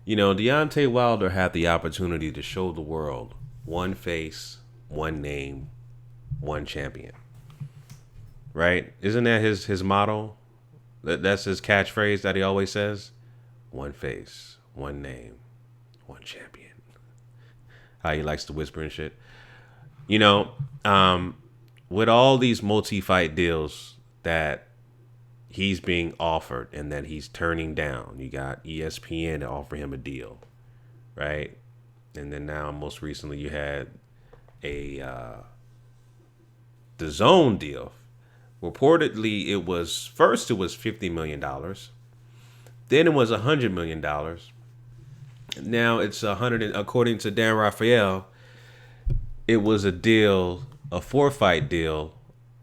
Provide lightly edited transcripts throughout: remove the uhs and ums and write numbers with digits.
Deontay Wilder had the opportunity to show the world one face, one name, one champion. Right? Isn't that his motto? That's his catchphrase that he always says. One face, one name, one champion. How he likes to whisper and shit. You know, um, with all these multi-fight deals that he's being offered and that he's turning down, you got ESPN to offer him a deal, right? And then now, most recently, you had a the Zone deal. Reportedly, it was $50 million, then it was $100 million. Now it's 100. According to Dan Raphael, it was a 4-fight deal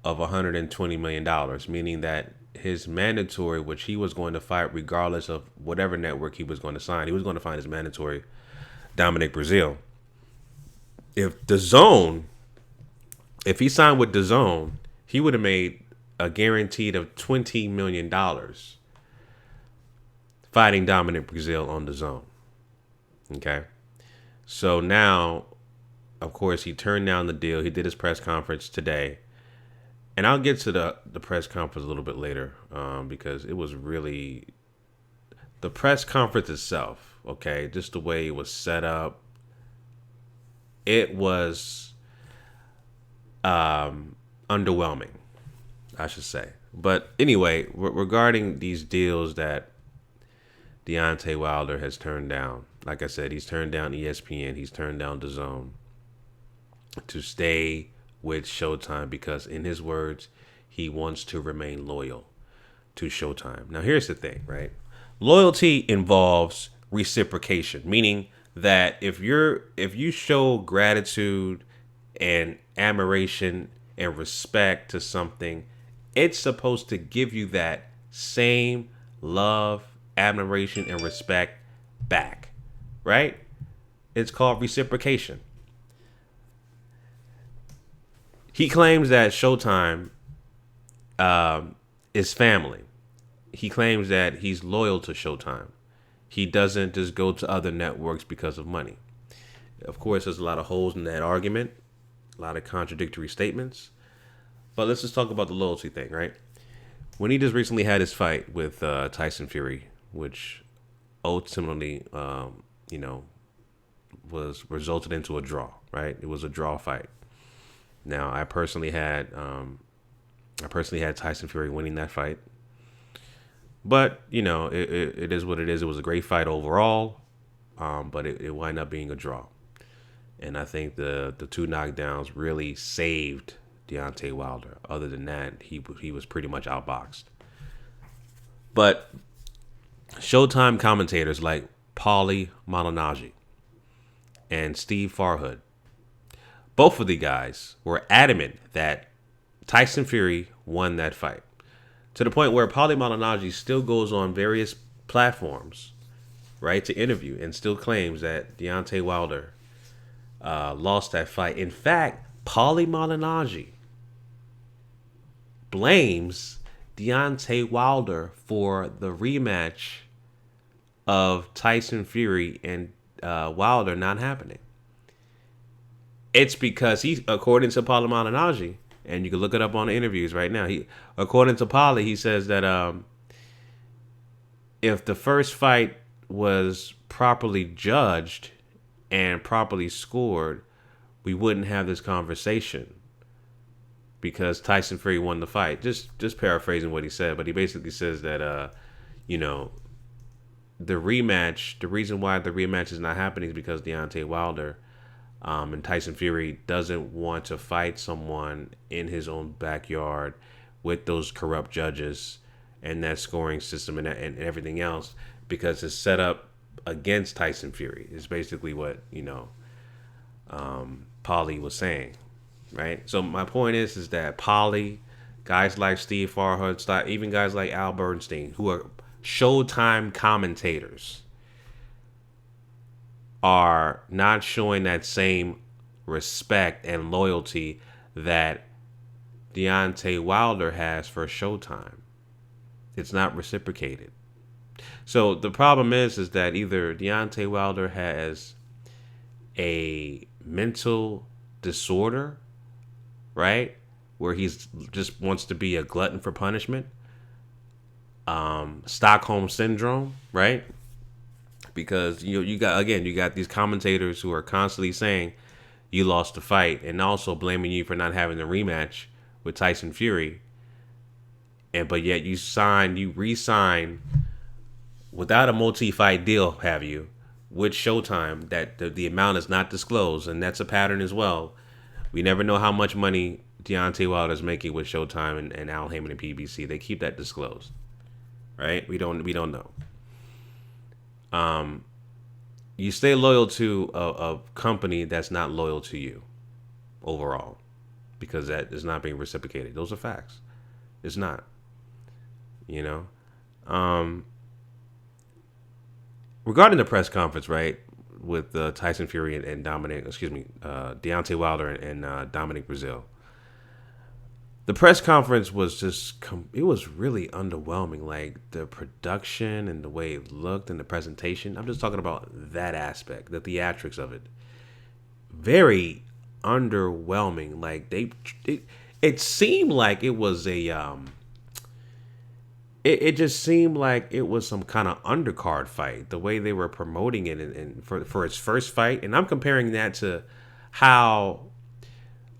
of $120 million, meaning that his mandatory, which he was going to fight regardless of whatever network he was going to sign, he was going to find his mandatory Dominic Brazil. If he signed with the Zone, he would have made a guaranteed of $20 million fighting Dominic Brazil on the Zone. Okay. So now, of course, he turned down the deal. He did his press conference today. And I'll get to the press conference a little bit later, because it was really the press conference itself. Okay. Just the way it was set up. It was underwhelming, I should say. But anyway, regarding these deals that Deontay Wilder has turned down, like I said, he's turned down ESPN, he's turned down DAZN to stay with Showtime because, in his words, he wants to remain loyal to Showtime. Now, here's the thing, right? Loyalty involves reciprocation, meaning that if you show gratitude and admiration and respect to something, it's supposed to give you that same love, admiration, and respect back, right? It's called reciprocation. He claims that Showtime is family. He claims that he's loyal to Showtime. He doesn't just go to other networks because of money. Of course, there's a lot of holes in that argument, a lot of contradictory statements. But let's just talk about the loyalty thing, right? When he just recently had his fight with Tyson Fury, which ultimately, was resulted into a draw, right? It was a draw fight. Now, I personally had Tyson Fury winning that fight. But, it is what it is. It was a great fight overall, but it wound up being a draw. And I think the two knockdowns really saved Deontay Wilder. Other than that, he was pretty much outboxed. But Showtime commentators like Paulie Malignaggi and Steve Farhood, both of the guys were adamant that Tyson Fury won that fight. To the point where Paulie Malignaggi still goes on various platforms, right, to interview and still claims that Deontay Wilder lost that fight. In fact, Paulie Malignaggi blames Deontay Wilder for the rematch of Tyson Fury and Wilder not happening. It's because according to Paulie Malignaggi, and you can look it up on the interviews right now. According to Paulie, he says that if the first fight was properly judged and properly scored, we wouldn't have this conversation because Tyson Fury won the fight. Just paraphrasing what he said, but he basically says that the rematch, the reason why the rematch is not happening is because Deontay Wilder and Tyson Fury doesn't want to fight someone in his own backyard with those corrupt judges and that scoring system and everything else, because it's set up against Tyson Fury. Is basically what Paulie was saying, right? So my point is that Paulie, guys like Steve Farhood, even guys like Al Bernstein, who are Showtime commentators, are not showing that same respect and loyalty that Deontay Wilder has for Showtime. It's not reciprocated. So the problem is that either Deontay Wilder has a mental disorder, right, where he's just wants to be a glutton for punishment, Stockholm syndrome, right? Because you got these commentators who are constantly saying you lost the fight and also blaming you for not having the rematch with Tyson Fury, and but yet you re-sign without a multi-fight deal, have you, with Showtime, that the amount is not disclosed, and that's a pattern as well. We never know how much money Deontay Wilder is making with Showtime and Al Heyman and PBC. They keep that disclosed, right? We don't know. You stay loyal to a company that's not loyal to you overall, because that is not being reciprocated. Those are facts. It's not. You know. Regarding the press conference, right, with Tyson Fury and Deontay Wilder and Dominic Breazeale. The press conference was it was really underwhelming. Like the production and the way it looked and the presentation. I'm just talking about that aspect, the theatrics of it. Very underwhelming. Like it seemed like it was it just seemed like it was some kind of undercard fight, the way they were promoting it and for its first fight. And I'm comparing that to how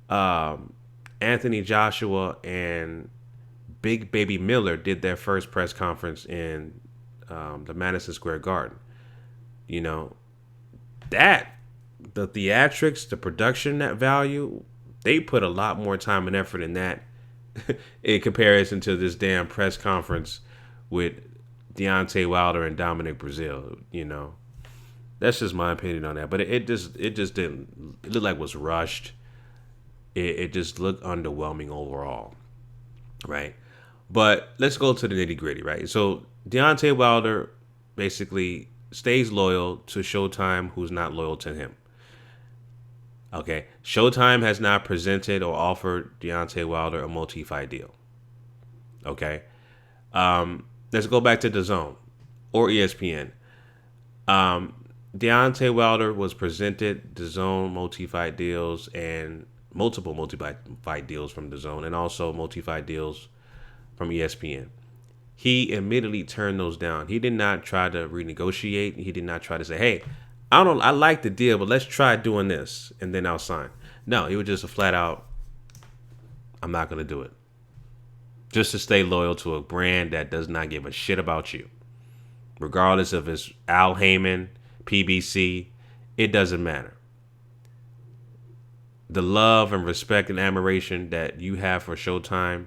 Anthony Joshua and Big Baby Miller did their first press conference in the Madison Square Garden. You know, the theatrics, the production, that value, they put a lot more time and effort in that in comparison to this damn press conference with Deontay Wilder and Dominic Breazeale. You know, that's just my opinion on that. But it just didn't. It looked like it was rushed. It just looked underwhelming overall, right? But let's go to the nitty gritty, right? So Deontay Wilder basically stays loyal to Showtime, who's not loyal to him. Okay, Showtime has not presented or offered Deontay Wilder a multi-fight deal. Okay, let's go back to DAZN or ESPN. Deontay Wilder was presented DAZN multi-fight deals and multiple multi-fight deals from DAZN and also multi-fight deals from ESPN. He immediately turned those down. He did not try to renegotiate. He did not try to say, "Hey, I like the deal, but let's try doing this and then I'll sign." No, he was just a flat out, "I'm not going to do it." Just to stay loyal to a brand that does not give a shit about you. Regardless if it's Al Heyman, PBC, it doesn't matter. The love and respect and admiration that you have for Showtime,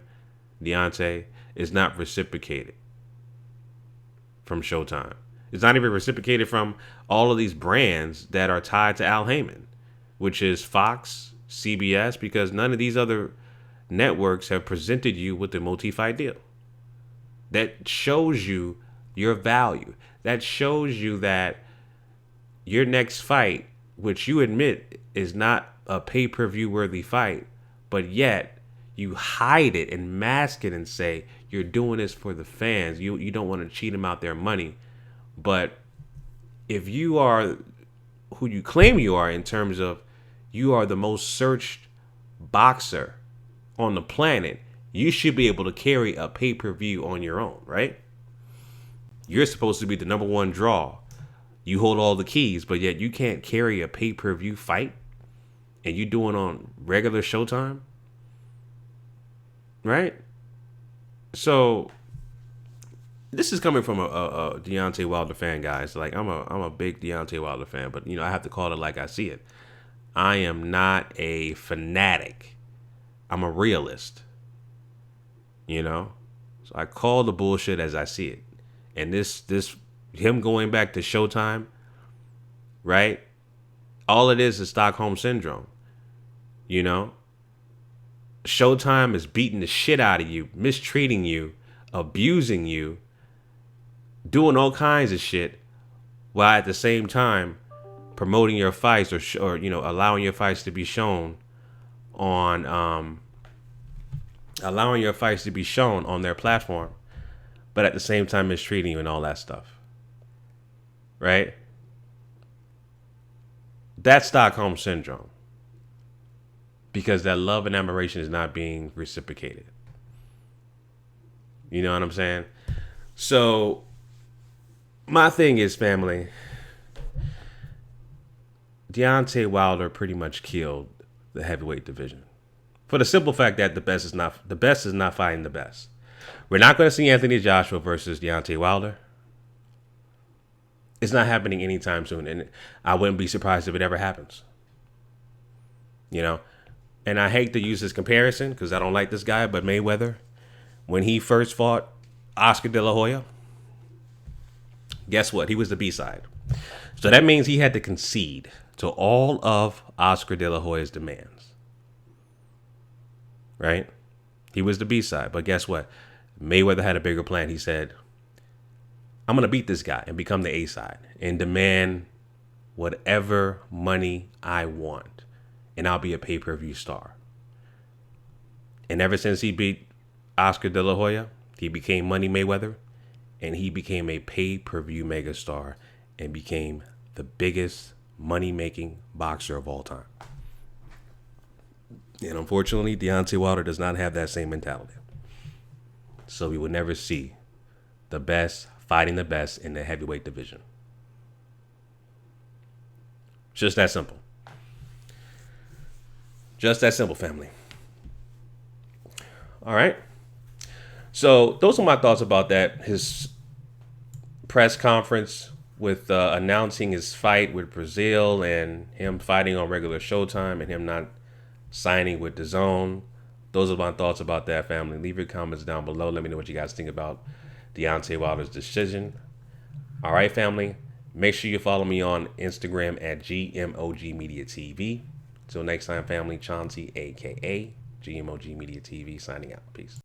Deontay, is not reciprocated from Showtime. It's not even reciprocated from all of these brands that are tied to Al Heyman, which is Fox, CBS, because none of these other networks have presented you with a multi-fight deal. That shows you your value. That shows you that your next fight, which you admit is not a pay-per-view worthy fight, but yet you hide it and mask it and say you're doing this for the fans. You don't want to cheat them out their money. But if you are who you claim you are, in terms of you are the most searched boxer on the planet, you should be able to carry a pay-per-view on your own, right? You're supposed to be the number one draw. You hold all the keys, but yet you can't carry a pay-per-view fight, and you do it on regular Showtime, right? So this is coming from a Deontay Wilder fan, guys. Like I'm a big Deontay Wilder fan, but I have to call it like I see it. I am not a fanatic. I'm a realist. So I call the bullshit as I see it. And this him going back to Showtime, right? All it is Stockholm syndrome. Showtime is beating the shit out of you, mistreating you, abusing you, doing all kinds of shit, while at the same time promoting your fights or allowing your fights to be shown on their platform but at the same time mistreating you and all that stuff. Right? That's Stockholm Syndrome. Because that love and admiration is not being reciprocated. You know what I'm saying? So, my thing is, family, Deontay Wilder pretty much killed the heavyweight division. For the simple fact that the best is not fighting the best. We're not going to see Anthony Joshua versus Deontay Wilder. It's not happening anytime soon, and I wouldn't be surprised if it ever happens. You know? And I hate to use this comparison because I don't like this guy, but Mayweather, when he first fought Oscar De La Hoya, guess what? He was the B-side. So that means he had to concede to all of Oscar De La Hoya's demands. Right? He was the B-side. But guess what? Mayweather had a bigger plan. He said, I'm going to beat this guy and become the A-side and demand whatever money I want. And I'll be a pay-per-view star. And ever since he beat Oscar De La Hoya, he became Money Mayweather. And he became a pay-per-view megastar and became the biggest money-making boxer of all time. And unfortunately, Deontay Wilder does not have that same mentality. So we will never see the best fighting the best in the heavyweight division. Just that simple. Just that simple, family. All right. So those are my thoughts about that. His press conference with announcing his fight with Brazil and him fighting on regular Showtime and him not signing with DAZN. Those are my thoughts about that, family. Leave your comments down below. Let me know what you guys think about Deontay Wilder's decision. All right, family. Make sure you follow me on Instagram at GMOGMediaTV. Till next time, family. Chauncey, a.k.a. GMOGMediaTV, signing out. Peace.